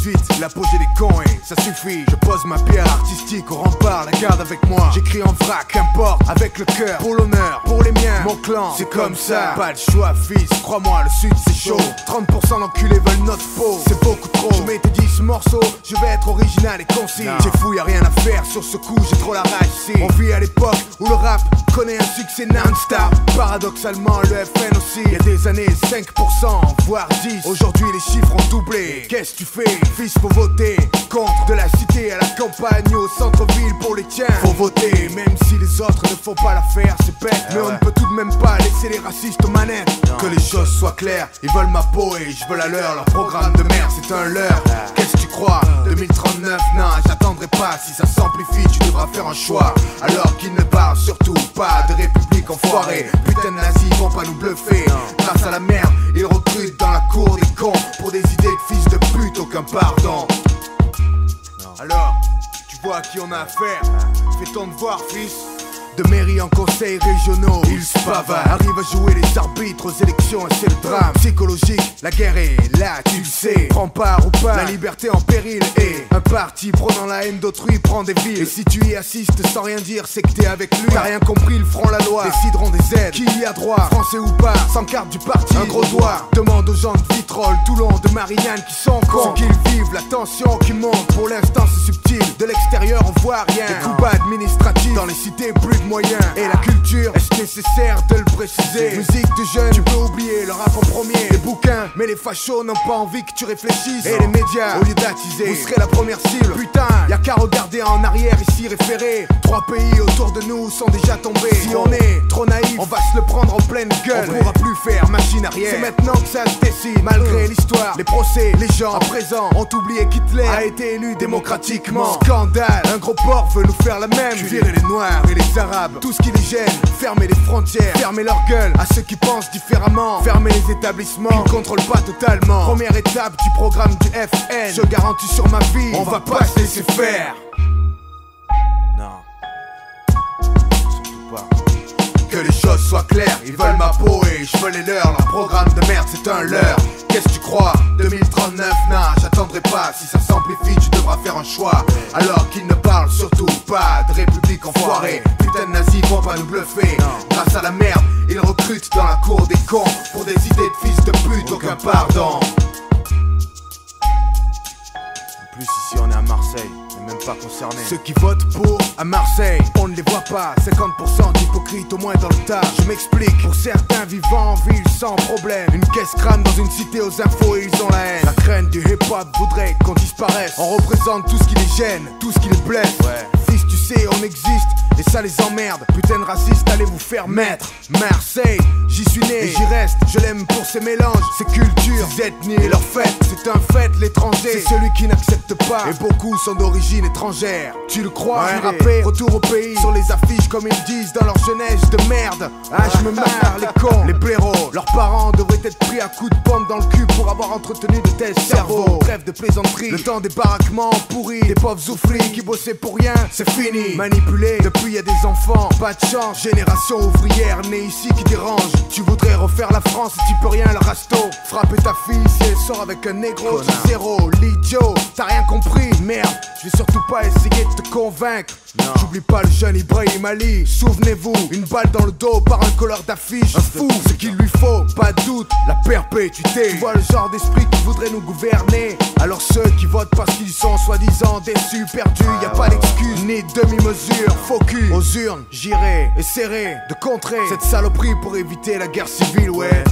suite, l'apogée des cons et ça suffit. Je pose ma pierre artistique au rempart, la garde avec moi. J'écris en vrac, qu'importe, avec le cœur, pour l'honneur, pour les miens, mon clan, c'est comme ça. Pas le choix fils, crois-moi, le sud c'est chaud. 30% d'enculés veulent notre peau, c'est beaucoup trop. Je m'étais dit ce morceau, je vais être original et concis. J'ai fou, y'a rien à faire sur ce coup, j'ai trop la rage ici. On vit à l'époque où le rap connaît un succès non-stop. Paradoxalement le FN aussi. Y'a des années 5%, voire 10. Aujourd'hui les chiffres ont doublé. Qu'est-ce que tu fais? Fils, faut voter. Contre de la cité à la campagne, au centre-ville pour les tiens. Faut voter, même si les autres ne font pas l'affaire, c'est bête. Mais on ne peut tout de même pas laisser les racistes aux manettes. Que les choses soient claires, ils veulent ma peau et je veux la leur. Leur programme de merde c'est un leurre. Qu'est-ce que tu crois? 2039, non, j'attendrai pas. Si ça s'amplifie, tu devras faire un choix. Alors qu'ils ne parlent surtout pas de république enfoirée. Putain de nazis vont pas nous bluffer. Grâce à la merde, ils recrutent dans la cour des cons. Pour des idées de fils de pute, aucun pardon. Alors, tu vois à qui on a affaire. Fais ton devoir fils. De mairie en conseils régionaux, ils se pavanent. Arrivent à jouer les arbitres aux élections et c'est le drame psychologique, la guerre est là, tu le sais. Prends part ou pas, la liberté en péril. Et un parti prônant la haine d'autrui prend des villes. Et si tu y assistes sans rien dire, c'est que t'es avec lui. T'as rien compris, le front, la loi décideront des aides. Qui y a droit, français ou pas, sans carte du parti, un gros doigt. Demande aux gens de Vitrolles, Toulon, de Marignane qui sont cons. Ce qu'ils vivent, la tension qui monte, pour l'instant c'est subtil. De l'extérieur on voit rien, des coups bas administratifs. Dans les cités plus de moyens. Et la culture, est-ce nécessaire de le préciser? Musique de jeunes, tu peux oublier le rap en premier. Les bouquins, mais les fachos n'ont pas envie que tu réfléchisses. Et les médias, au lieu d'attiser, vous serez la première cible. Putain, y'a qu'à regarder en arrière ici référé. 3 pays autour de nous sont déjà tombés. Si on est trop naïf, on va se le prendre en pleine gueule. On pourra plus faire machine arrière. C'est maintenant que ça se décide. Malgré l'histoire, les procès, les gens à présent ont oublié qu'Hitler a été élu démocratiquement. Scandale, un gros porc veut nous faire la même. Virer les noirs et les arabes, tout ce qui les gêne, fermer les frontières, fermer leur gueule à ceux qui pensent différemment, fermer les établissements, ils ne contrôlent pas totalement. Première étape du programme du FN, je garantis sur ma vie, on va pas se laisser faire. Non, surtout pas. Que les choses soient claires, ils veulent ma peau et je veux les leurs. Leur programme de merde c'est un leurre. Qu'est-ce que tu crois? 2039, non, j'attendrai pas. Si ça s'amplifie, tu devras faire un choix. Alors qu'ils ne parlent surtout pas de république enfoirée. Putain de nazis vont pas nous bluffer. Grâce à la merde, ils recrutent dans la cour des cons. Pour des idées de fils de pute, aucun pardon. En plus ici on est à Marseille, on n'est même pas concerné. Ceux qui votent pour à Marseille, on ne les voit pas. 50% d'hypocrites au moins dans le tas. Je m'explique, pour certains vivant en ville sans problème. Une caisse crâne dans une cité aux infos et ils ont la haine. La crainte du hip-hop voudrait qu'on disparaisse. On représente tout ce qui les gêne, tout ce qui les blesse. Fils tu sais on existe et ça les emmerde. Putain de racistes, allez vous faire mettre. Marseille, j'y suis né et j'y reste. Je l'aime pour ses mélanges, ses cultures, ses ethnies et leurs fêtes. C'est un fait, l'étranger, c'est celui qui n'accepte pas. Et beaucoup sont d'origine étrangère. Tu le crois? Ouais, rappé, retour au pays. Sur les affiches comme ils disent dans leur jeunesse de merde. Ah je me marre, les cons, les blaireaux. Leurs parents devraient être pris à coups de pompe dans le cul pour avoir entretenu de tels cerveaux. Trêve de plaisanterie, le temps des baraquements pourris. Des pauvres ouvriers qui bossaient pour rien, c'est fini. Manipulé, depuis y a des enfants, pas de chance. Génération ouvrière née ici qui dérange. Tu voudrais refaire la France et tu peux rien, le rasto. Frapper ta fille si elle sort avec un négro. Zéro, l'idiot, t'as rien compris. Merde, je vais surtout pas essayer de te convaincre. J'oublie pas le jeune Ibrahim Ali. Souvenez-vous, une balle dans le dos par un colleur d'affiche. Un fou, ce qu'il lui faut, pas de doute, la perpétuité. Tu vois le genre d'esprit qui voudrait nous gouverner. Alors ceux qui votent parce qu'ils sont soi-disant déçus, perdus, y a pas d'excuse ni demi-mesure. Focus, aux urnes, j'irai essayer de contrer cette saloperie pour éviter la guerre civile, ouais.